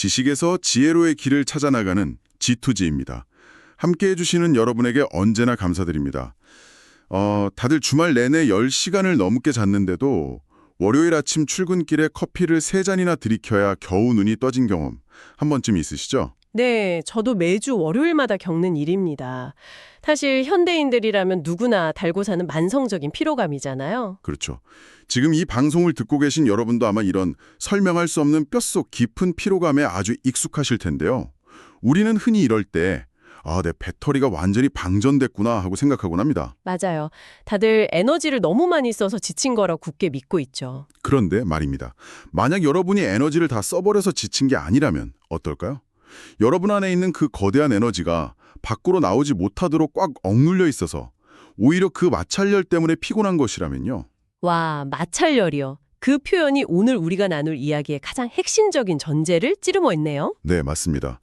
지식에서 지혜로의 길을 찾아 나가는 G2G입니다. 함께 해주시는 여러분에게 언제나 감사드립니다. 다들 주말 내내 10시간을 넘게 잤는데도 월요일 아침 출근길에 커피를 3잔이나 들이켜야 겨우 눈이 떠진 경험 한 번쯤 있으시죠? 네, 저도 매주 월요일마다 겪는 일입니다. 사실 현대인들이라면 누구나 달고 사는 만성적인 피로감이잖아요. 그렇죠. 지금 이 방송을 듣고 계신 여러분도 아마 이런 설명할 수 없는 뼛속 깊은 피로감에 아주 익숙하실 텐데요. 우리는 흔히 이럴 때 내 배터리가 완전히 방전됐구나 하고 생각하곤 합니다. 맞아요. 다들 에너지를 너무 많이 써서 지친 거라 굳게 믿고 있죠. 그런데 말입니다. 만약 여러분이 에너지를 다 써버려서 지친 게 아니라면 어떨까요? 여러분 안에 있는 그 거대한 에너지가 밖으로 나오지 못하도록 꽉 억눌려 있어서 오히려 그 마찰열 때문에 피곤한 것이라면요. 와, 마찰열이요. 그 표현이 오늘 우리가 나눌 이야기의 가장 핵심적인 전제를 찌르고 있네요. 네, 맞습니다.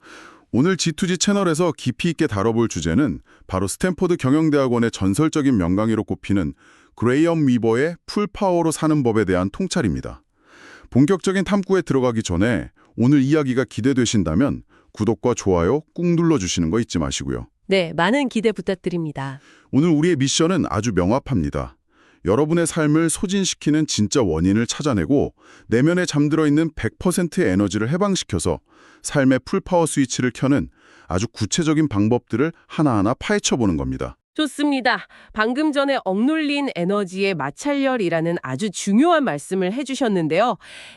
오늘 G2G 채널에서 깊이 있게 다뤄볼 주제는 바로 스탠포드 경영대학원의 전설적인 명강의로 꼽히는 그레이엄 위버의 풀파워로 사는 법에 대한 통찰입니다. 본격적인 탐구에 들어가기 전에 오늘 이야기가 기대되신다면 구독과 좋아요 꾹 눌러주시는 거 잊지 마시고요. 네, 많은 기대 부탁드립니다. 오늘 우리의 미션은 아주 명확합니다. 여러분의 삶을 소진시키는 진짜 원인을 찾아내고 내면에 잠들어 있는 100%의 에너지를 해방시켜서 삶의 풀파워 스위치를 켜는 아주 구체적인 방법들을 하나하나 파헤쳐보는 겁니다. 좋습니다. 방금 전에 억눌린 에너지의 마찰열이라는 아주 중요한 말씀을 해주셨는데요.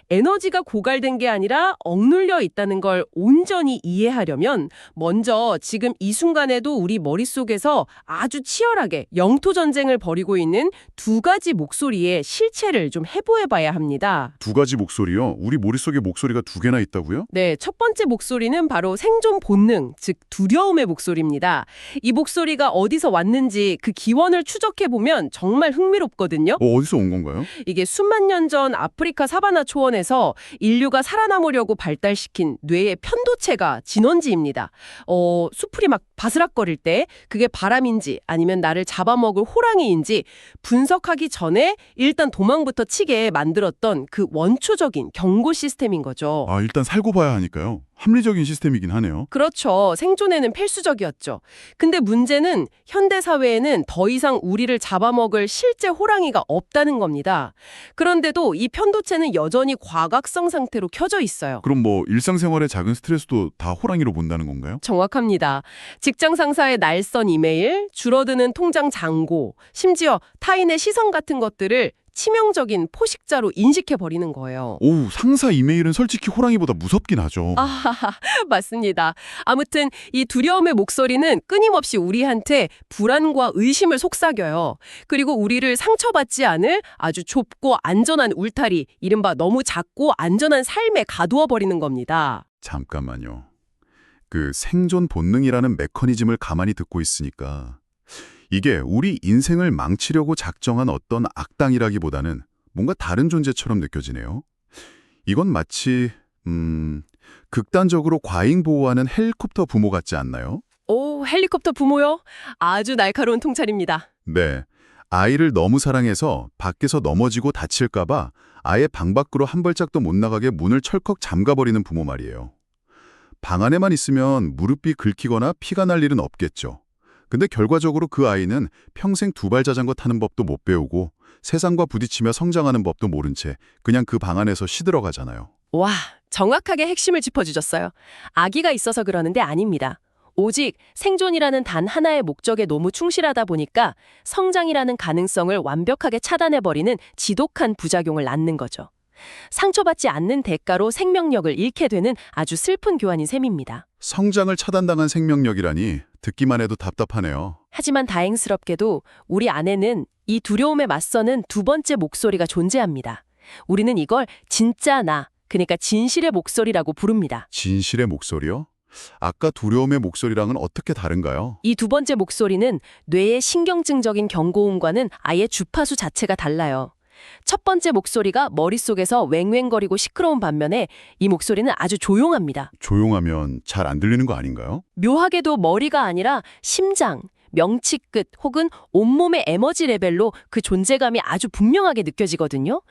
에너지가 고갈된 게 아니라 억눌려 있다는 걸 온전히 이해하려면 먼저 지금 이 순간에도 우리 머릿속에서 아주 치열하게 영토 전쟁을 벌이고 있는 두 가지 목소리의 실체를 좀 해부해봐야 합니다. 두 가지 목소리요? 우리 머릿속에 목소리가 두 개나 있다고요? 네, 첫 번째 목소리는 바로 생존 본능, 즉 두려움의 목소리입니다. 이 목소리가 어디서 왔는지 그 기원을 추적해보면 정말 흥미롭거든요. 어디서 온 건가요? 이게 수만 년 전 아프리카 사바나 초원에서 인류가 살아남으려고 발달시킨 뇌의 편도체가 진원지입니다. 수풀이 막 바스락거릴 때 그게 바람인지 아니면 나를 잡아먹을 호랑이인지 분석하기 전에 일단 도망부터 치게 만들었던 그 원초적인 경고 시스템인 거죠. 일단 살고 봐야 하니까요. 합리적인 시스템이긴 하네요. 그렇죠. 생존에는 필수적이었죠. 근데 문제는 현대 사회에는 더 이상 우리를 잡아먹을 실제 호랑이가 없다는 겁니다. 그런데도 이 편도체는 여전히 과각성 상태로 켜져 있어요. 그럼 일상생활의 작은 스트레스도 다 호랑이로 본다는 건가요? 정확합니다. 직장 상사의 날선 이메일, 줄어드는 통장 잔고, 심지어 타인의 시선 같은 것들을 치명적인 포식자로 인식해버리는 거예요. 상사 이메일은 솔직히 호랑이보다 무섭긴 하죠. 맞습니다. 아무튼 이 두려움의 목소리는 끊임없이 우리한테 불안과 의심을 속삭여요. 그리고 우리를 상처받지 않을 아주 좁고 안전한 울타리, 이른바 너무 작고 안전한 삶에 가두어버리는 겁니다. 잠깐만요. 그 생존 본능이라는 메커니즘을 가만히 듣고 있으니까 이게 우리 인생을 망치려고 작정한 어떤 악당이라기보다는 뭔가 다른 존재처럼 느껴지네요. 이건 마치 극단적으로 과잉 보호하는 헬리콥터 부모 같지 않나요? 헬리콥터 부모요? 아주 날카로운 통찰입니다. 네. 아이를 너무 사랑해서 밖에서 넘어지고 다칠까 봐 아예 방 밖으로 한 발짝도 못 나가게 문을 철컥 잠가버리는 부모 말이에요. 방 안에만 있으면 무릎이 긁히거나 피가 날 일은 없겠죠. 근데 결과적으로 그 아이는 평생 두발 자전거 타는 법도 못 배우고 세상과 부딪히며 성장하는 법도 모른 채 그냥 그 방 안에서 시들어가잖아요. 와, 정확하게 핵심을 짚어주셨어요. 아기가 있어서 그러는데 아닙니다. 오직 생존이라는 단 하나의 목적에 너무 충실하다 보니까 성장이라는 가능성을 완벽하게 차단해버리는 지독한 부작용을 낳는 거죠. 상처받지 않는 대가로 생명력을 잃게 되는 아주 슬픈 교환인 셈입니다. 성장을 차단당한 생명력이라니 듣기만 해도 답답하네요. 하지만 다행스럽게도 우리 안에는 이 두려움에 맞서는 두 번째 목소리가 존재합니다. 우리는 이걸 진짜 나, 그러니까 진실의 목소리라고 부릅니다. 진실의 목소리요? 아까 두려움의 목소리랑은 어떻게 다른가요? 이 두 번째 목소리는 뇌의 신경증적인 경고음과는 아예 주파수 자체가 달라요. 첫 번째 목소리가 머릿속에서 웽웽거리고 시끄러운 반면에 이 목소리는 아주 조용합니다. 조용하면 잘 안 들리는 거 아닌가요? 묘하게도 머리가 아니라 심장, 명치 끝 혹은 온몸의 에너지 레벨로 그 존재감이 아주 분명하게 느껴지거든요.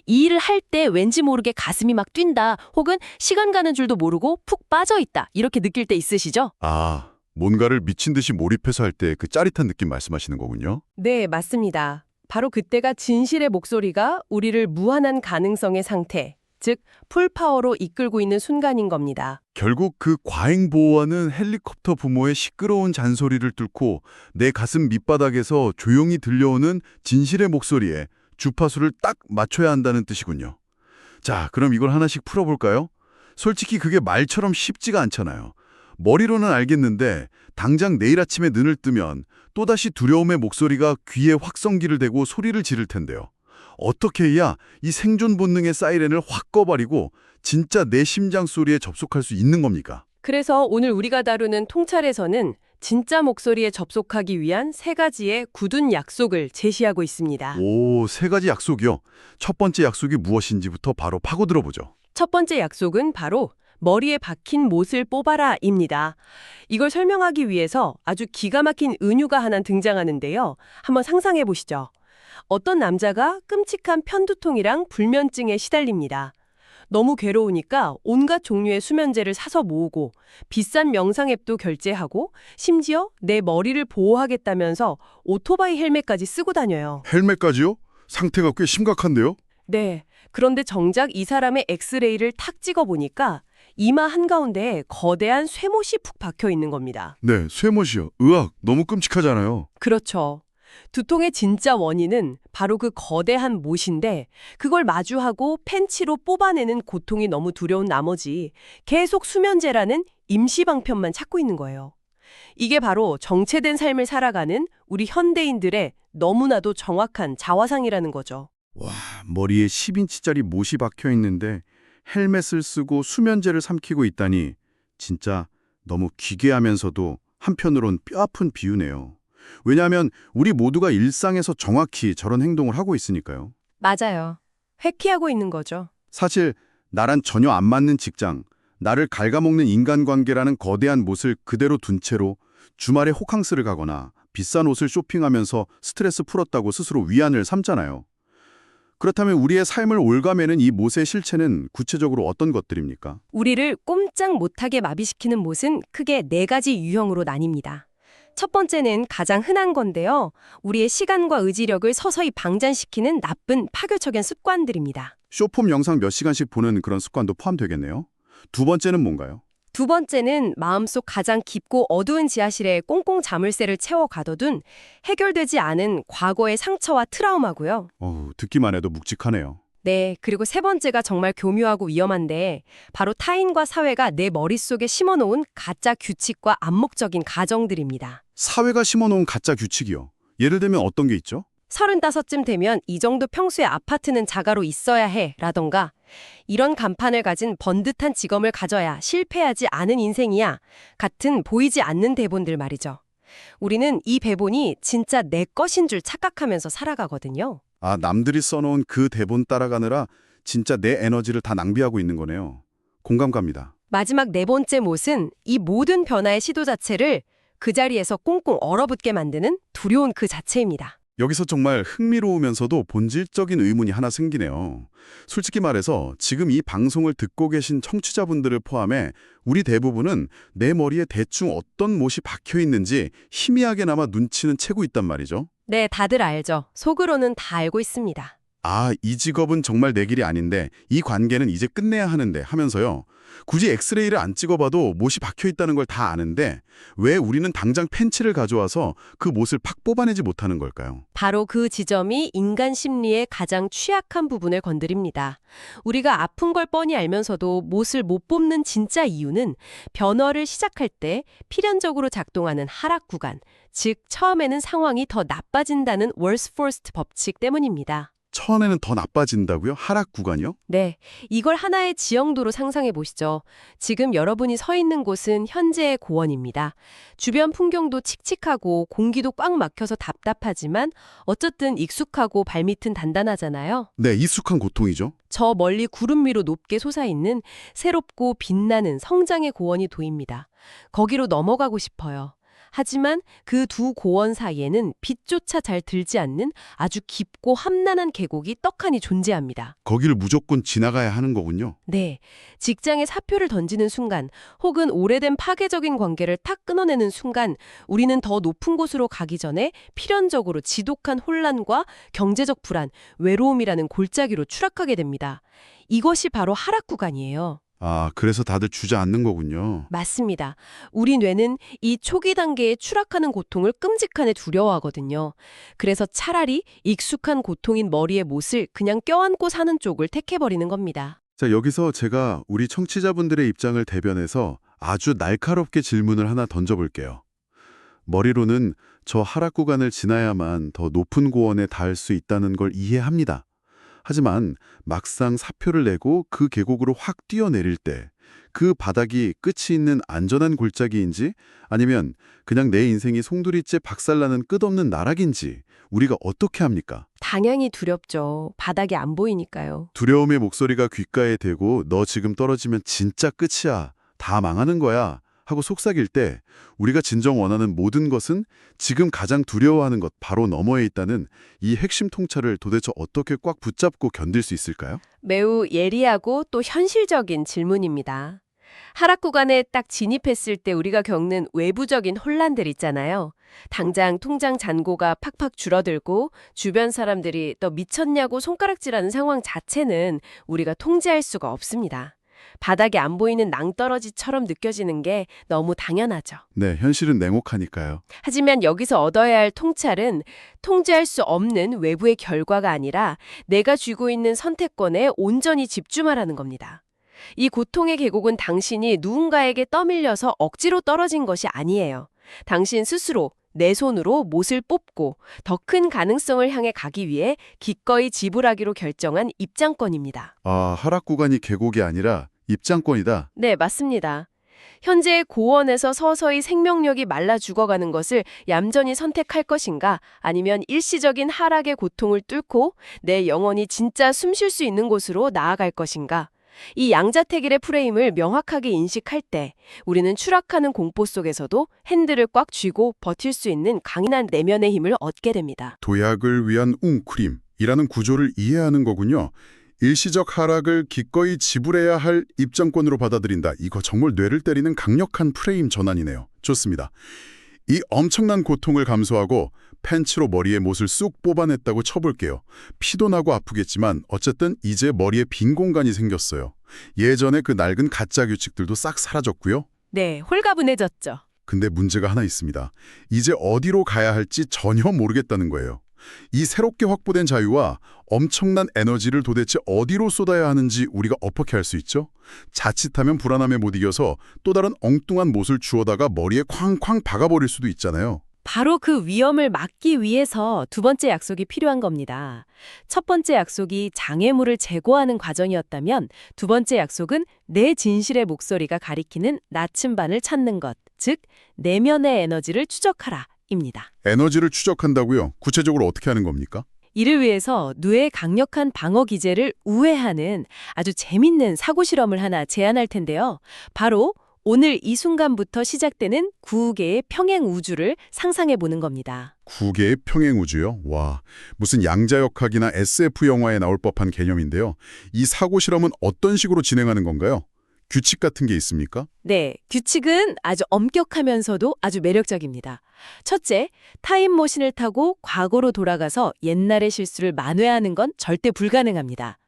이 일을 할 때 왠지 모르게 가슴이 막 뛴다 혹은 시간 가는 줄도 모르고 푹 빠져 있다 이렇게 느낄 때 있으시죠? 아, 뭔가를 미친 듯이 몰입해서 할 때 그 짜릿한 느낌 말씀하시는 거군요. 네, 맞습니다. 바로 그때가 진실의 목소리가 우리를 무한한 가능성의 상태, 즉 풀파워로 이끌고 있는 순간인 겁니다. 결국 그 과잉보호하는 헬리콥터 부모의 시끄러운 잔소리를 뚫고 내 가슴 밑바닥에서 조용히 들려오는 진실의 목소리에 주파수를 딱 맞춰야 한다는 뜻이군요. 자, 그럼 이걸 하나씩 풀어볼까요? 솔직히 그게 말처럼 쉽지가 않잖아요. 머리로는 알겠는데 당장 내일 아침에 눈을 뜨면 또다시 두려움의 목소리가 귀에 확성기를 대고 소리를 지를 텐데요. 어떻게 해야 이 생존 본능의 사이렌을 확 꺼버리고 진짜 내 심장 소리에 접속할 수 있는 겁니까? 그래서 오늘 우리가 다루는 통찰에서는 진짜 목소리에 접속하기 위한 3가지의 굳은 약속을 제시하고 있습니다. 오, 3가지 약속이요. 첫 번째 약속이 무엇인지부터 바로 파고들어보죠. 첫 번째 약속은 바로 머리에 박힌 못을 뽑아라입니다. 이걸 설명하기 위해서 아주 기가 막힌 은유가 하나 등장하는데요. 한번 상상해 보시죠. 어떤 남자가 끔찍한 편두통이랑 불면증에 시달립니다. 너무 괴로우니까 온갖 종류의 수면제를 사서 모으고 비싼 명상 앱도 결제하고 심지어 내 머리를 보호하겠다면서 오토바이 헬멧까지 쓰고 다녀요. 헬멧까지요? 상태가 꽤 심각한데요? 네. 그런데 정작 이 사람의 엑스레이를 탁 찍어보니까 이마 한가운데에 거대한 쇠못이 푹 박혀 있는 겁니다. 네, 쇠못이요. 으악, 너무 끔찍하잖아요. 그렇죠. 두통의 진짜 원인은 바로 그 거대한 못인데 그걸 마주하고 펜치로 뽑아내는 고통이 너무 두려운 나머지 계속 수면제라는 임시방편만 찾고 있는 거예요. 이게 바로 정체된 삶을 살아가는 우리 현대인들의 너무나도 정확한 자화상이라는 거죠. 와, 머리에 10인치짜리 못이 박혀 있는데 헬멧을 쓰고 수면제를 삼키고 있다니 진짜 너무 기괴하면서도 한편으론 뼈아픈 비유네요. 왜냐하면 우리 모두가 일상에서 정확히 저런 행동을 하고 있으니까요. 맞아요. 회귀하고 있는 거죠. 사실 나랑 전혀 안 맞는 직장, 나를 갉아먹는 인간관계라는 거대한 못을 그대로 둔 채로 주말에 호캉스를 가거나 비싼 옷을 쇼핑하면서 스트레스 풀었다고 스스로 위안을 삼잖아요. 그렇다면 우리의 삶을 올가매는 이 못의 실체는 구체적으로 어떤 것들입니까? 우리를 꼼짝 못하게 마비시키는 못은 크게 4가지 유형으로 나뉩니다. 첫 번째는 가장 흔한 건데요. 우리의 시간과 의지력을 서서히 방전시키는 나쁜 파괴적인 습관들입니다. 쇼폼 영상 몇 시간씩 보는 그런 습관도 포함되겠네요. 두 번째는 뭔가요? 두 번째는 마음속 가장 깊고 어두운 지하실에 꽁꽁 자물쇠를 채워 가둬둔 해결되지 않은 과거의 상처와 트라우마고요. 듣기만 해도 묵직하네요. 네, 그리고 세 번째가 정말 교묘하고 위험한데 바로 타인과 사회가 내 머릿속에 심어놓은 가짜 규칙과 암묵적인 가정들입니다. 사회가 심어놓은 가짜 규칙이요. 예를 들면 어떤 게 있죠? 35쯤 되면 이 정도 평수의 아파트는 자가로 있어야 해 라던가 이런 간판을 가진 번듯한 직업을 가져야 실패하지 않은 인생이야 같은 보이지 않는 대본들 말이죠. 우리는 이 대본이 진짜 내 것인 줄 착각하면서 살아가거든요. 아, 남들이 써놓은 그 대본 따라가느라 진짜 내 에너지를 다 낭비하고 있는 거네요. 공감 갑니다. 마지막 4번째 못은 이 모든 변화의 시도 자체를 그 자리에서 꽁꽁 얼어붙게 만드는 두려운 그 자체입니다. 여기서 정말 흥미로우면서도 본질적인 의문이 하나 생기네요. 솔직히 말해서 지금 이 방송을 듣고 계신 청취자분들을 포함해 우리 대부분은 내 머리에 대충 어떤 못이 박혀 있는지 희미하게나마 눈치는 채고 있단 말이죠. 네, 다들 알죠. 속으로는 다 알고 있습니다. 아, 이 직업은 정말 내 길이 아닌데 이 관계는 이제 끝내야 하는데 하면서요. 굳이 엑스레이를 안 찍어봐도 못이 박혀 있다는 걸 다 아는데 왜 우리는 당장 펜치를 가져와서 그 못을 팍 뽑아내지 못하는 걸까요? 바로 그 지점이 인간 심리의 가장 취약한 부분을 건드립니다. 우리가 아픈 걸 뻔히 알면서도 못을 못 뽑는 진짜 이유는 변화를 시작할 때 필연적으로 작동하는 하락 구간, 즉 처음에는 상황이 더 나빠진다는 worst first 법칙 때문입니다. 처음에는 더 나빠진다고요? 하락 구간이요? 네, 이걸 하나의 지형도로 상상해 보시죠. 지금 여러분이 서 있는 곳은 현재의 고원입니다. 주변 풍경도 칙칙하고 공기도 꽉 막혀서 답답하지만 어쨌든 익숙하고 발밑은 단단하잖아요. 네, 익숙한 고통이죠. 저 멀리 구름 위로 높게 솟아있는 새롭고 빛나는 성장의 고원이 보입니다. 거기로 넘어가고 싶어요. 하지만 그 두 고원 사이에는 빛조차 잘 들지 않는 아주 깊고 험난한 계곡이 떡하니 존재합니다. 거기를 무조건 지나가야 하는 거군요. 네, 직장에 사표를 던지는 순간 혹은 오래된 파괴적인 관계를 탁 끊어내는 순간 우리는 더 높은 곳으로 가기 전에 필연적으로 지독한 혼란과 경제적 불안, 외로움이라는 골짜기로 추락하게 됩니다. 이것이 바로 하락 구간이에요. 아, 그래서 다들 주저앉는 거군요. 맞습니다. 우리 뇌는 이 초기 단계에 추락하는 고통을 끔찍하게 두려워하거든요. 그래서 차라리 익숙한 고통인 머리의 못을 그냥 껴안고 사는 쪽을 택해버리는 겁니다. 자, 여기서 제가 우리 청취자분들의 입장을 대변해서 아주 날카롭게 질문을 하나 던져볼게요. 머리로는 저 하락 구간을 지나야만 더 높은 고원에 닿을 수 있다는 걸 이해합니다. 하지만 막상 사표를 내고 그 계곡으로 확 뛰어내릴 때 그 바닥이 끝이 있는 안전한 골짜기인지 아니면 그냥 내 인생이 송두리째 박살나는 끝없는 나락인지 우리가 어떻게 합니까? 당연히 두렵죠. 바닥이 안 보이니까요. 두려움의 목소리가 귓가에 대고 너 지금 떨어지면 진짜 끝이야. 다 망하는 거야. 하고 속삭일 때 우리가 진정 원하는 모든 것은 지금 가장 두려워하는 것 바로 너머에 있다는 이 핵심 통찰을 도대체 어떻게 꽉 붙잡고 견딜 수 있을까요? 매우 예리하고 또 현실적인 질문입니다. 하락 구간에 딱 진입했을 때 우리가 겪는 외부적인 혼란들 있잖아요. 당장 통장 잔고가 팍팍 줄어들고 주변 사람들이 너 미쳤냐고 손가락질하는 상황 자체는 우리가 통제할 수가 없습니다. 바닥이 안 보이는 낭떠러지처럼 느껴지는 게 너무 당연하죠. 네, 현실은 냉혹하니까요. 하지만 여기서 얻어야 할 통찰은 통제할 수 없는 외부의 결과가 아니라 내가 쥐고 있는 선택권에 온전히 집중하라는 겁니다. 이 고통의 계곡은 당신이 누군가에게 떠밀려서 억지로 떨어진 것이 아니에요. 당신 스스로 내 손으로 못을 뽑고 더 큰 가능성을 향해 가기 위해 기꺼이 지불하기로 결정한 입장권입니다. 아, 하락 구간이 계곡이 아니라 입장권이다. 네, 맞습니다. 현재 고원에서 서서히 생명력이 말라 죽어가는 것을 얌전히 선택할 것인가 아니면 일시적인 하락의 고통을 뚫고 내 영혼이 진짜 숨 쉴 수 있는 곳으로 나아갈 것인가. 이 양자택일의 프레임을 명확하게 인식할 때 우리는 추락하는 공포 속에서도 핸들을 꽉 쥐고 버틸 수 있는 강인한 내면의 힘을 얻게 됩니다. 도약을 위한 웅크림이라는 구조를 이해하는 거군요. 일시적 하락을 기꺼이 지불해야 할 입장권으로 받아들인다. 이거 정말 뇌를 때리는 강력한 프레임 전환이네요. 좋습니다. 이 엄청난 고통을 감수하고 펜치로 머리에 못을 쑥 뽑아냈다고 쳐볼게요. 피도 나고 아프겠지만 어쨌든 이제 머리에 빈 공간이 생겼어요. 예전에 그 낡은 가짜 규칙들도 싹 사라졌고요. 네, 홀가분해졌죠. 근데 문제가 하나 있습니다. 이제 어디로 가야 할지 전혀 모르겠다는 거예요. 이 새롭게 확보된 자유와 엄청난 에너지를 도대체 어디로 쏟아야 하는지 우리가 어떻게 할 수 있죠? 자칫하면 불안함에 못 이겨서 또 다른 엉뚱한 못을 주워다가 머리에 쾅쾅 박아버릴 수도 있잖아요. 바로 그 위험을 막기 위해서 두 번째 약속이 필요한 겁니다. 첫 번째 약속이 장애물을 제거하는 과정이었다면 두 번째 약속은 내 진실의 목소리가 가리키는 나침반을 찾는 것, 즉 내면의 에너지를 추적하라 입니다. 에너지를 추적한다고요? 구체적으로 어떻게 하는 겁니까? 이를 위해서 뇌의 강력한 방어 기제를 우회하는 아주 재밌는 사고 실험을 하나 제안할 텐데요. 바로 오늘 이 순간부터 시작되는 9개의 평행 우주를 상상해 보는 겁니다. 9개의 평행우주요? 와, 무슨 양자역학이나 SF 영화에 나올 법한 개념인데요. 이 사고 실험은 어떤 식으로 진행하는 건가요? 규칙 같은 게 있습니까? 네, 규칙은 아주 엄격하면서도 아주 매력적입니다. 첫째, 타임머신을 타고 과거로 돌아가서 옛날의 실수를 만회하는 건 절대 불가능합니다.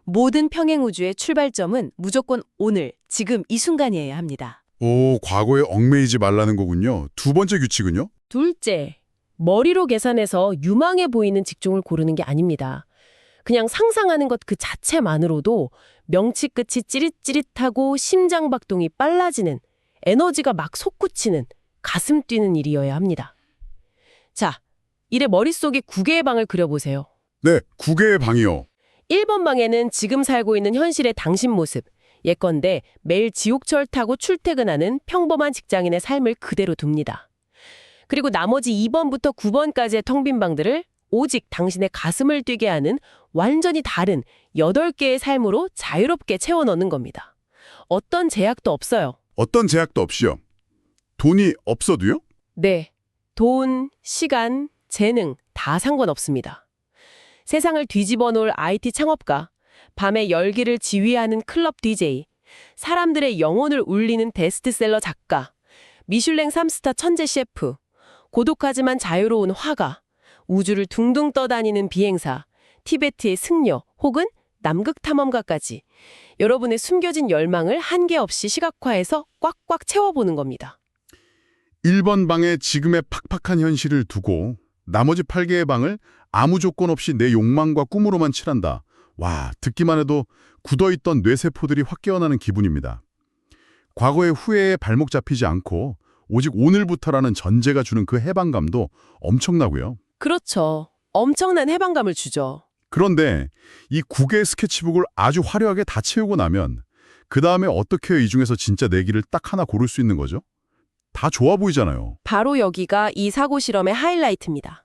모든 평행우주의 출발점은 무조건 오늘, 지금 이 순간이어야 합니다. 오, 과거에 얽매이지 말라는 거군요. 두 번째 규칙은요? 둘째, 머리로 계산해서 유망해 보이는 직종을 고르는 게 아닙니다. 그냥 상상하는 것 그 자체만으로도 명치 끝이 찌릿찌릿하고 심장박동이 빨라지는, 에너지가 막 솟구치는, 가슴 뛰는 일이어야 합니다. 자, 이래 머릿속에 9개의 방을 그려보세요. 네, 9개의 방이요. 1번 방에는 지금 살고 있는 현실의 당신 모습, 예컨대 매일 지옥철 타고 출퇴근하는 평범한 직장인의 삶을 그대로 둡니다. 그리고 나머지 2번부터 9번까지의 텅 빈 방들을 오직 당신의 가슴을 뛰게 하는 완전히 다른 8개의 삶으로 자유롭게 채워 넣는 겁니다. 어떤 제약도 없어요. 어떤 제약도 없이요. 돈이 없어도요? 네, 돈, 시간, 재능 다 상관없습니다. 세상을 뒤집어 놓을 IT 창업가, 밤에 열기를 지휘하는 클럽 DJ, 사람들의 영혼을 울리는 베스트셀러 작가, 미슐랭 3스타 천재 셰프, 고독하지만 자유로운 화가, 우주를 둥둥 떠다니는 비행사, 티베트의 승려 혹은 남극 탐험가까지 여러분의 숨겨진 열망을 한계 없이 시각화해서 꽉꽉 채워보는 겁니다. 1번 방에 지금의 팍팍한 현실을 두고 나머지 8개의 방을 아무 조건 없이 내 욕망과 꿈으로만 칠한다. 와, 듣기만 해도 굳어있던 뇌세포들이 확 깨어나는 기분입니다. 과거의 후회에 발목 잡히지 않고 오직 오늘부터라는 전제가 주는 그 해방감도 엄청나고요. 그렇죠. 엄청난 해방감을 주죠. 그런데 이 9개의 스케치북을 아주 화려하게 다 채우고 나면 그 다음에 어떻게 이 중에서 진짜 내 길을 딱 하나 고를 수 있는 거죠? 다 좋아 보이잖아요. 바로 여기가 이 사고 실험의 하이라이트입니다.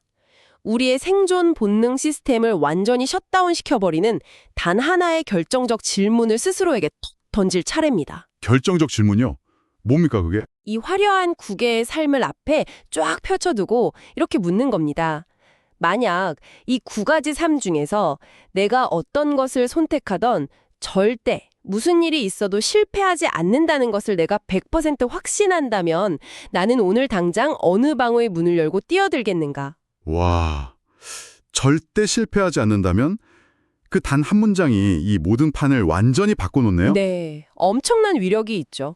우리의 생존 본능 시스템을 완전히 셧다운 시켜버리는 단 하나의 결정적 질문을 스스로에게 톡 던질 차례입니다. 결정적 질문이요? 뭡니까 그게? 이 화려한 9개의 삶을 앞에 쫙 펼쳐두고 이렇게 묻는 겁니다. 만약 이 9가지 삶 중에서 내가 어떤 것을 선택하던 절대 무슨 일이 있어도 실패하지 않는다는 것을 내가 100% 확신한다면 나는 오늘 당장 어느 방의 문을 열고 뛰어들겠는가? 와, 절대 실패하지 않는다면 그 단 한 문장이 이 모든 판을 완전히 바꿔놓네요? 네, 엄청난 위력이 있죠.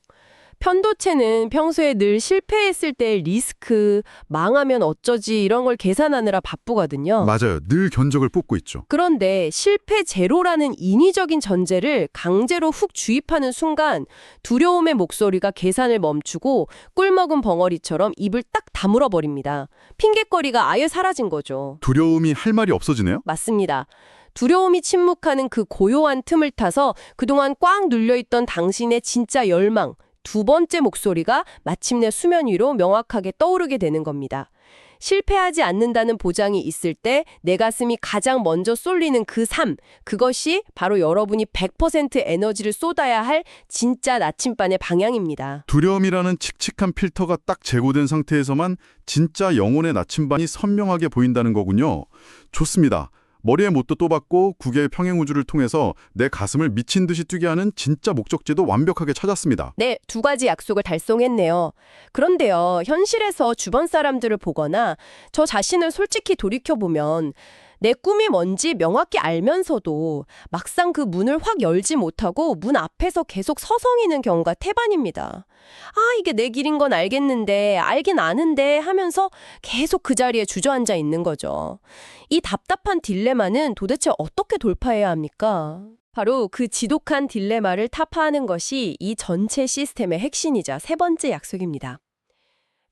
편도체는 평소에 늘 실패했을 때의 리스크, 망하면 어쩌지 이런 걸 계산하느라 바쁘거든요. 맞아요. 늘 견적을 뽑고 있죠. 그런데 실패 제로라는 인위적인 전제를 강제로 훅 주입하는 순간 두려움의 목소리가 계산을 멈추고 꿀먹은 벙어리처럼 입을 딱 다물어 버립니다. 핑곗거리가 아예 사라진 거죠. 두려움이 할 말이 없어지네요? 맞습니다. 두려움이 침묵하는 그 고요한 틈을 타서 그동안 꽉 눌려있던 당신의 진짜 열망, 두 번째 목소리가 마침내 수면 위로 명확하게 떠오르게 되는 겁니다. 실패하지 않는다는 보장이 있을 때 내 가슴이 가장 먼저 쏠리는 그 삶, 그것이 바로 여러분이 100% 에너지를 쏟아야 할 진짜 나침반의 방향입니다. 두려움이라는 칙칙한 필터가 딱 제거된 상태에서만 진짜 영혼의 나침반이 선명하게 보인다는 거군요. 좋습니다. 머리에 못도 또 박고 9개의 평행우주를 통해서 내 가슴을 미친 듯이 뛰게 하는 진짜 목적지도 완벽하게 찾았습니다. 네, 두 가지 약속을 달성했네요. 그런데요, 현실에서 주변 사람들을 보거나 저 자신을 솔직히 돌이켜보면 내 꿈이 뭔지 명확히 알면서도 막상 그 문을 확 열지 못하고 문 앞에서 계속 서성이는 경우가 태반입니다. 아, 이게 내 길인 건 알겠는데, 알긴 아는데 하면서 계속 그 자리에 주저앉아 있는 거죠. 이 답답한 딜레마는 도대체 어떻게 돌파해야 합니까? 바로 그 지독한 딜레마를 타파하는 것이 이 전체 시스템의 핵심이자 세 번째 약속입니다.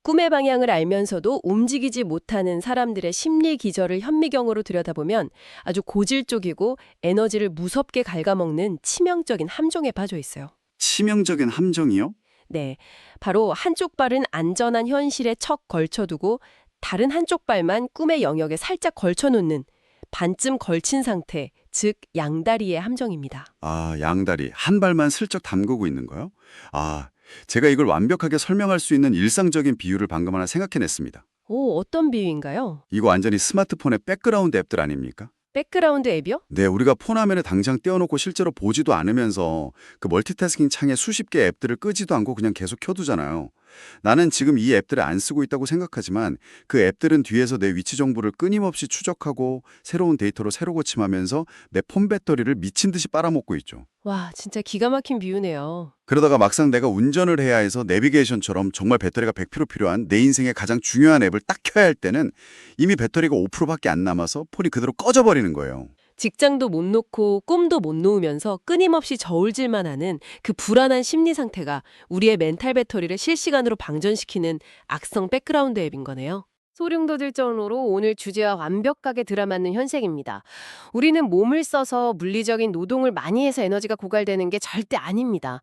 꿈의 방향을 알면서도 움직이지 못하는 사람들의 심리 기저를 현미경으로 들여다보면 아주 고질적이고 에너지를 무섭게 갉아먹는 치명적인 함정에 빠져 있어요. 치명적인 함정이요? 네, 바로 한쪽 발은 안전한 현실에 척 걸쳐두고 다른 한쪽 발만 꿈의 영역에 살짝 걸쳐놓는 반쯤 걸친 상태, 즉 양다리의 함정입니다. 아, 양다리. 한 발만 슬쩍 담그고 있는 거요? 아, 제가 이걸 완벽하게 설명할 수 있는 일상적인 비유를 방금 하나 생각해냈습니다. 오, 어떤 비유인가요? 이거 완전히 스마트폰의 백그라운드 앱들 아닙니까? 백그라운드 앱이요? 네, 우리가 폰 화면에 당장 떼어놓고 실제로 보지도 않으면서 그 멀티태스킹 창에 수십 개의 앱들을 끄지도 않고 그냥 계속 켜두잖아요. 나는 지금 이 앱들을 안 쓰고 있다고 생각하지만 그 앱들은 뒤에서 내 위치 정보를 끊임없이 추적하고 새로운 데이터로 새로 고침하면서 내 폰 배터리를 미친 듯이 빨아먹고 있죠. 와, 진짜 기가 막힌 비유네요. 그러다가 막상 내가 운전을 해야 해서 내비게이션처럼 정말 배터리가 100% 필요한 내 인생의 가장 중요한 앱을 딱 켜야 할 때는 이미 배터리가 5%밖에 안 남아서 폰이 그대로 꺼져버리는 거예요. 직장도 못 놓고 꿈도 못 놓으면서 끊임없이 저울질만 하는 그 불안한 심리 상태가 우리의 멘탈 배터리를 실시간으로 방전시키는 악성 백그라운드 앱인 거네요. 소름 돋을 정도로 오늘 주제와 완벽하게 들어맞는 현생입니다. 우리는 몸을 써서 물리적인 노동을 많이 해서 에너지가 고갈되는 게 절대 아닙니다.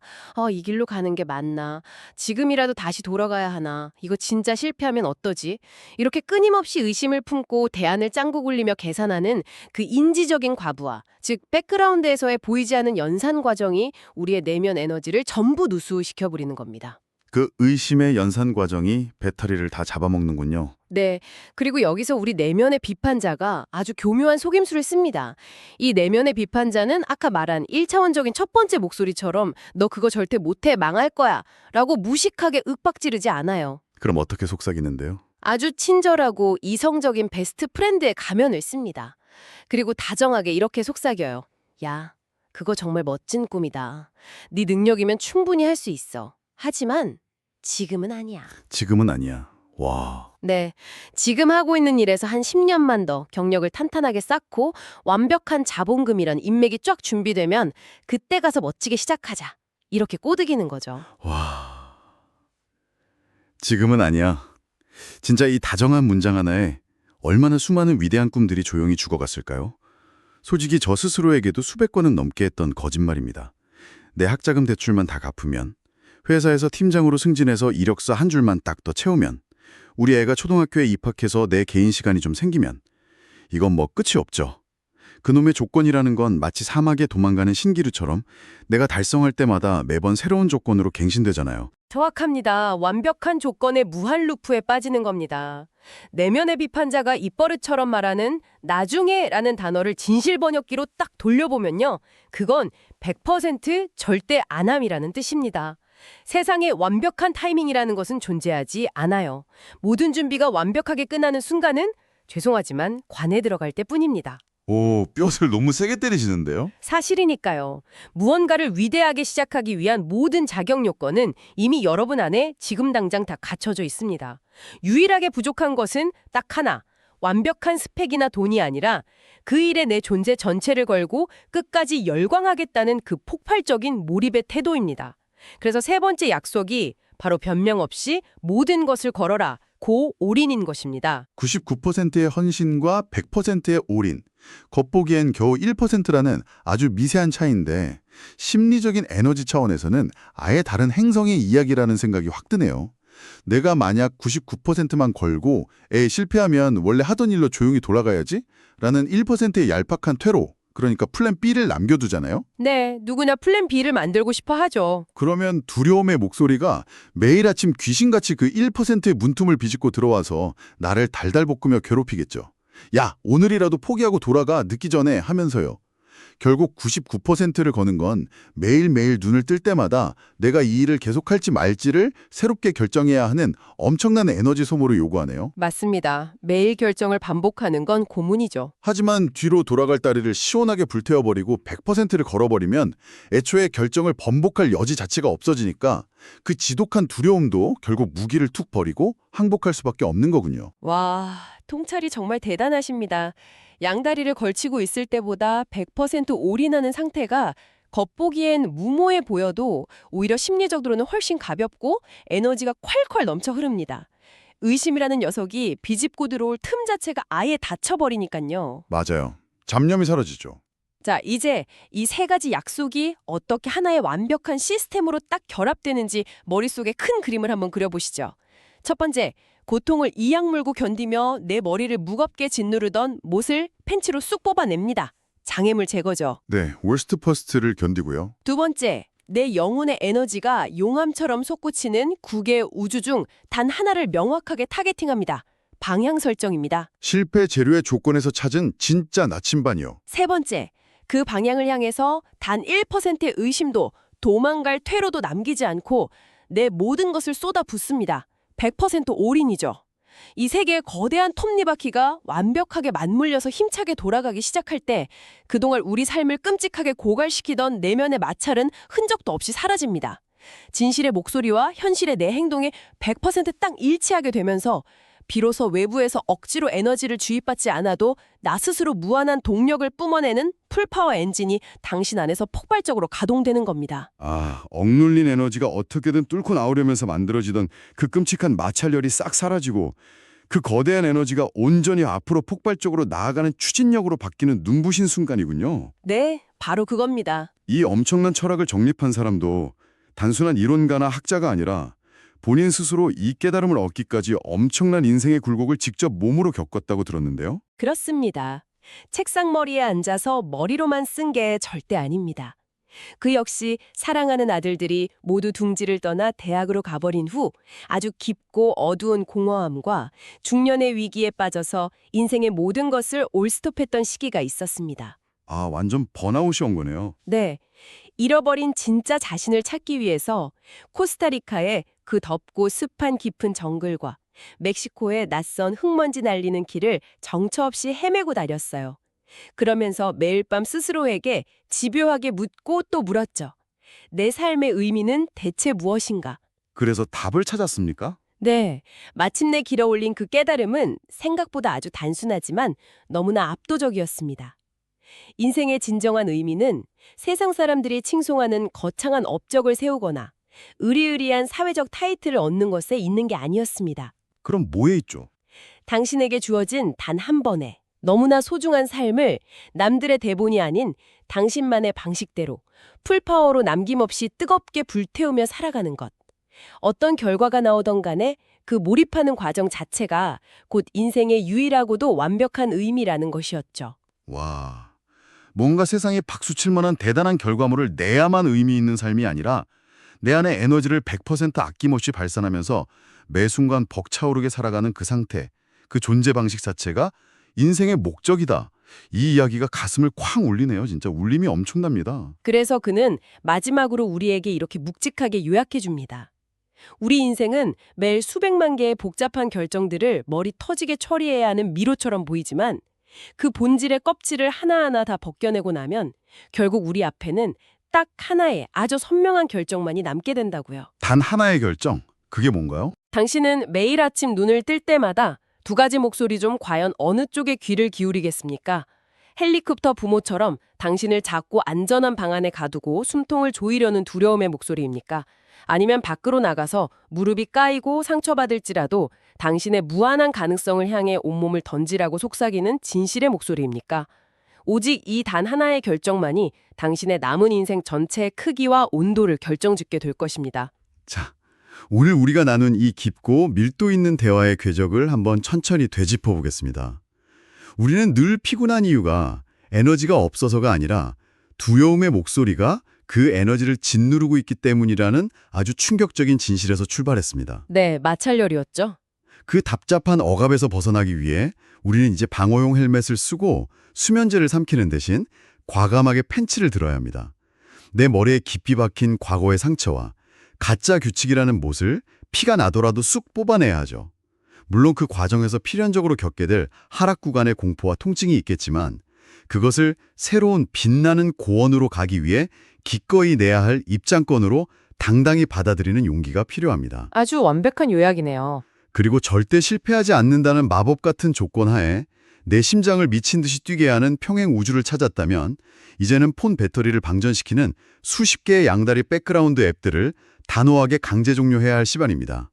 이 길로 가는 게 맞나? 지금이라도 다시 돌아가야 하나? 이거 진짜 실패하면 어떠지? 이렇게 끊임없이 의심을 품고 대안을 짱구 굴리며 계산하는 그 인지적인 과부하, 즉 백그라운드에서의 보이지 않는 연산 과정이 우리의 내면 에너지를 전부 누수시켜버리는 겁니다. 그 의심의 연산 과정이 배터리를 다 잡아먹는군요. 네. 그리고 여기서 우리 내면의 비판자가 아주 교묘한 속임수를 씁니다. 이 내면의 비판자는 아까 말한 1차원적인 첫 번째 목소리처럼 너 그거 절대 못해 망할 거야 라고 무식하게 윽박지르지 않아요. 그럼 어떻게 속삭이는데요? 아주 친절하고 이성적인 베스트 프렌드의 가면을 씁니다. 그리고 다정하게 이렇게 속삭여요. 야, 그거 정말 멋진 꿈이다. 네 능력이면 충분히 할 수 있어. 하지만 지금은 아니야. 지금은 아니야. 와, 네, 지금 하고 있는 일에서 한 10년만 더 경력을 탄탄하게 쌓고 완벽한 자본금이란 인맥이 쫙 준비되면 그때 가서 멋지게 시작하자. 이렇게 꼬드기는 거죠. 와. 지금은 아니야. 진짜 이 다정한 문장 하나에 얼마나 수많은 위대한 꿈들이 조용히 죽어갔을까요? 솔직히 저 스스로에게도 수백 건은 넘게 했던 거짓말입니다. 내 학자금 대출만 다 갚으면, 회사에서 팀장으로 승진해서 이력서 한 줄만 딱 더 채우면, 우리 애가 초등학교에 입학해서 내 개인 시간이 좀 생기면, 이건 뭐 끝이 없죠. 그놈의 조건이라는 건 마치 사막에 도망가는 신기루처럼 내가 달성할 때마다 매번 새로운 조건으로 갱신되잖아요. 정확합니다. 완벽한 조건의 무한 루프에 빠지는 겁니다. 내면의 비판자가 입버릇처럼 말하는 나중에라는 단어를 진실 번역기로 딱 돌려보면요. 그건 100% 절대 안함이라는 뜻입니다. 세상에 완벽한 타이밍이라는 것은 존재하지 않아요. 모든 준비가 완벽하게 끝나는 순간은 죄송하지만 관에 들어갈 때뿐입니다. 오, 뼈를 너무 세게 때리시는데요? 사실이니까요. 무언가를 위대하게 시작하기 위한 모든 자격 요건은 이미 여러분 안에 지금 당장 다 갖춰져 있습니다. 유일하게 부족한 것은 딱 하나, 완벽한 스펙이나 돈이 아니라 그 일에 내 존재 전체를 걸고 끝까지 열광하겠다는 그 폭발적인 몰입의 태도입니다. 그래서 세 번째 약속이 바로 변명 없이 모든 것을 걸어라, 고 올인인 것입니다. 99%의 헌신과 100%의 올인. 겉보기엔 겨우 1%라는 아주 미세한 차이인데 심리적인 에너지 차원에서는 아예 다른 행성의 이야기라는 생각이 확 드네요. 내가 만약 99%만 걸고 실패하면 원래 하던 일로 조용히 돌아가야지? 라는 1%의 얄팍한 퇴로, 그러니까 플랜 B를 남겨두잖아요. 네, 누구나 플랜 B를 만들고 싶어 하죠. 그러면 두려움의 목소리가 매일 아침 귀신같이 그 1%의 문틈을 비집고 들어와서 나를 달달 볶으며 괴롭히겠죠. 야, 오늘이라도 포기하고 돌아가 늦기 전에 하면서요. 결국 99%를 거는 건 매일매일 눈을 뜰 때마다 내가 이 일을 계속할지 말지를 새롭게 결정해야 하는 엄청난 에너지 소모를 요구하네요. 맞습니다. 매일 결정을 반복하는 건 고문이죠. 하지만 뒤로 돌아갈 다리를 시원하게 불태워버리고 100%를 걸어버리면 애초에 결정을 번복할 여지 자체가 없어지니까 그 지독한 두려움도 결국 무기를 툭 버리고 항복할 수밖에 없는 거군요. 와, 통찰이 정말 대단하십니다. 양다리를 걸치고 있을 때보다 100% 올인하는 상태가 겉보기엔 무모해 보여도 오히려 심리적으로는 훨씬 가볍고 에너지가 콸콸 넘쳐 흐릅니다. 의심이라는 녀석이 비집고 들어올 틈 자체가 아예 닫혀버리니까요. 맞아요. 잡념이 사라지죠. 자, 이제 이 세 가지 약속이 어떻게 하나의 완벽한 시스템으로 딱 결합되는지 머릿속에 큰 그림을 한번 그려보시죠. 첫 번째, 고통을 이악 물고 견디며 내 머리를 무겁게 짓누르던 못을 팬치로 쑥 뽑아냅니다. 장애물 제거죠. 네, 월스트 퍼스트를 견디고요. 두 번째, 내 영혼의 에너지가 용암처럼 솟구치는 9개의 우주 중 단 하나를 명확하게 타겟팅합니다. 방향 설정입니다. 실패 재료의 조건에서 찾은 진짜 나침반이요. 세 번째, 그 방향을 향해서 단 1%의 의심도 도망갈 퇴로도 남기지 않고 내 모든 것을 쏟아붓습니다. 100% 올인이죠. 이 세 개의 거대한 톱니바퀴가 완벽하게 맞물려서 힘차게 돌아가기 시작할 때 그동안 우리 삶을 끔찍하게 고갈시키던 내면의 마찰은 흔적도 없이 사라집니다. 진실의 목소리와 현실의 내 행동에 100%딱 일치하게 되면서 비로소 외부에서 억지로 에너지를 주입받지 않아도 나 스스로 무한한 동력을 뿜어내는 풀파워 엔진이 당신 안에서 폭발적으로 가동되는 겁니다. 아, 억눌린 에너지가 어떻게든 뚫고 나오려면서 만들어지던 그 끔찍한 마찰열이 싹 사라지고 그 거대한 에너지가 온전히 앞으로 폭발적으로 나아가는 추진력으로 바뀌는 눈부신 순간이군요. 네, 바로 그겁니다. 이 엄청난 철학을 정립한 사람도 단순한 이론가나 학자가 아니라 본인 스스로 이 깨달음을 얻기까지 엄청난 인생의 굴곡을 직접 몸으로 겪었다고 들었는데요. 그렇습니다. 책상머리에 앉아서 머리로만 쓴 게 절대 아닙니다. 그 역시 사랑하는 아들들이 모두 둥지를 떠나 대학으로 가버린 후 아주 깊고 어두운 공허함과 중년의 위기에 빠져서 인생의 모든 것을 올스톱했던 시기가 있었습니다. 아, 완전 번아웃이 온 거네요. 네, 잃어버린 진짜 자신을 찾기 위해서 코스타리카의 그 덥고 습한 깊은 정글과 멕시코의 낯선 흙먼지 날리는 길을 정처 없이 헤매고 다녔어요. 그러면서 매일 밤 스스로에게 집요하게 묻고 또 물었죠. 내 삶의 의미는 대체 무엇인가? 그래서 답을 찾았습니까? 네, 마침내 길어올린 그 깨달음은 생각보다 아주 단순하지만 너무나 압도적이었습니다. 인생의 진정한 의미는 세상 사람들이 칭송하는 거창한 업적을 세우거나 의리의리한 사회적 타이틀을 얻는 것에 있는 게 아니었습니다. 그럼 뭐에 있죠? 당신에게 주어진 단 한 번의 너무나 소중한 삶을 남들의 대본이 아닌 당신만의 방식대로 풀파워로 남김없이 뜨겁게 불태우며 살아가는 것. 어떤 결과가 나오던 간에 그 몰입하는 과정 자체가 곧 인생의 유일하고도 완벽한 의미라는 것이었죠. 와, 뭔가 세상에 박수 칠 만한 대단한 결과물을 내야만 의미 있는 삶이 아니라 내 안에 에너지를 100% 아낌없이 발산하면서 매 순간 벅차오르게 살아가는 그 상태, 그 존재 방식 자체가 인생의 목적이다. 이 이야기가 가슴을 쾅 울리네요. 진짜 울림이 엄청납니다. 그래서 그는 마지막으로 우리에게 이렇게 묵직하게 요약해 줍니다. 우리 인생은 매일 수백만 개의 복잡한 결정들을 머리 터지게 처리해야 하는 미로처럼 보이지만 그 본질의 껍질을 하나하나 다 벗겨내고 나면 결국 우리 앞에는 딱 하나의 아주 선명한 결정만이 남게 된다고요. 단 하나의 결정, 그게 뭔가요? 당신은 매일 아침 눈을 뜰 때마다 두 가지 목소리 중 과연 어느 쪽에 귀를 기울이겠습니까? 헬리콥터 부모처럼 당신을 작고 안전한 방 안에 가두고 숨통을 조이려는 두려움의 목소리입니까? 아니면 밖으로 나가서 무릎이 까이고 상처받을지라도 당신의 무한한 가능성을 향해 온몸을 던지라고 속삭이는 진실의 목소리입니까? 오직 이 단 하나의 결정만이 당신의 남은 인생 전체의 크기와 온도를 결정짓게 될 것입니다. 자, 오늘 우리가 나눈 이 깊고 밀도 있는 대화의 궤적을 한번 천천히 되짚어 보겠습니다. 우리는 늘 피곤한 이유가 에너지가 없어서가 아니라 두려움의 목소리가 그 에너지를 짓누르고 있기 때문이라는 아주 충격적인 진실에서 출발했습니다. 네, 마찰열이었죠. 그 답답한 억압에서 벗어나기 위해 우리는 이제 방어용 헬멧을 쓰고 수면제를 삼키는 대신 과감하게 펜치를 들어야 합니다. 내 머리에 깊이 박힌 과거의 상처와 가짜 규칙이라는 못을 피가 나더라도 쑥 뽑아내야 하죠. 물론 그 과정에서 필연적으로 겪게 될 하락 구간의 공포와 통증이 있겠지만 그것을 새로운 빛나는 고원으로 가기 위해 기꺼이 내야 할 입장권으로 당당히 받아들이는 용기가 필요합니다. 아주 완벽한 요약이네요. 그리고 절대 실패하지 않는다는 마법 같은 조건 하에 내 심장을 미친 듯이 뛰게 하는 평행 우주를 찾았다면 이제는 폰 배터리를 방전시키는 수십 개의 양다리 백그라운드 앱들을 단호하게 강제 종료해야 할 시간입니다.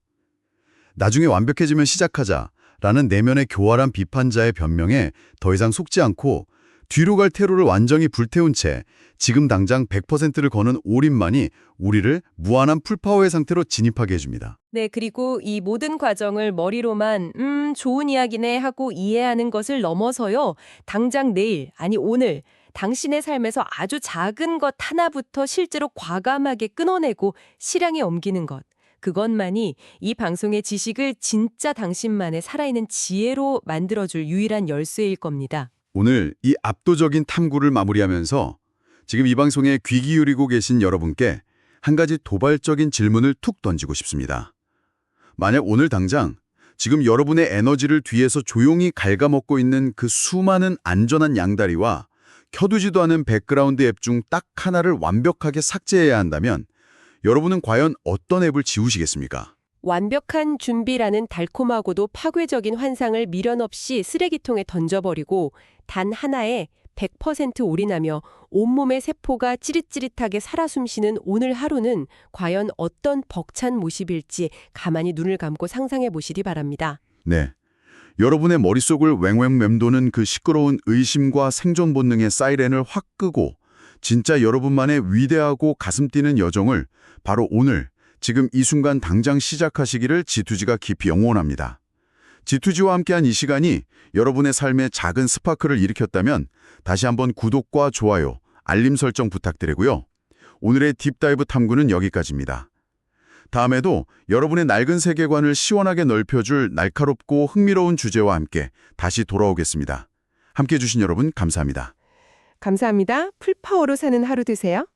나중에 완벽해지면 시작하자라는 내면의 교활한 비판자의 변명에 더 이상 속지 않고 뒤로 갈 퇴로를 완전히 불태운 채 지금 당장 100%를 거는 올인만이 우리를 무한한 풀파워의 상태로 진입하게 해줍니다. 네, 그리고 이 모든 과정을 머리로만 좋은 이야기네 하고 이해하는 것을 넘어서요. 당장 내일, 아니 오늘 당신의 삶에서 아주 작은 것 하나부터 실제로 과감하게 끊어내고 실행에 옮기는 것. 그것만이 이 방송의 지식을 진짜 당신만의 살아있는 지혜로 만들어줄 유일한 열쇠일 겁니다. 오늘 이 압도적인 탐구를 마무리하면서 지금 이 방송에 귀 기울이고 계신 여러분께 한 가지 도발적인 질문을 툭 던지고 싶습니다. 만약 오늘 당장 지금 여러분의 에너지를 뒤에서 조용히 갉아먹고 있는 그 수많은 안전한 양다리와 켜두지도 않은 백그라운드 앱 중 딱 하나를 완벽하게 삭제해야 한다면 여러분은 과연 어떤 앱을 지우시겠습니까? 완벽한 준비라는 달콤하고도 파괴적인 환상을 미련 없이 쓰레기통에 던져버리고 단 하나에 100% 올인하며 온몸의 세포가 찌릿찌릿하게 살아 숨쉬는 오늘 하루는 과연 어떤 벅찬 모습일지 가만히 눈을 감고 상상해 보시기 바랍니다. 네. 여러분의 머릿속을 왱왱 맴도는 그 시끄러운 의심과 생존 본능의 사이렌을 확 끄고 진짜 여러분만의 위대하고 가슴 뛰는 여정을 바로 오늘 지금 이 순간 당장 시작하시기를 G2G가 깊이 영원합니다. G2G와 함께한 이 시간이 여러분의 삶에 작은 스파크를 일으켰다면 다시 한번 구독과 좋아요, 알림 설정 부탁드리고요. 오늘의 딥다이브 탐구는 여기까지입니다. 다음에도 여러분의 낡은 세계관을 시원하게 넓혀줄 날카롭고 흥미로운 주제와 함께 다시 돌아오겠습니다. 함께해 주신 여러분 감사합니다. 감사합니다. 풀파워로 사는 하루 되세요.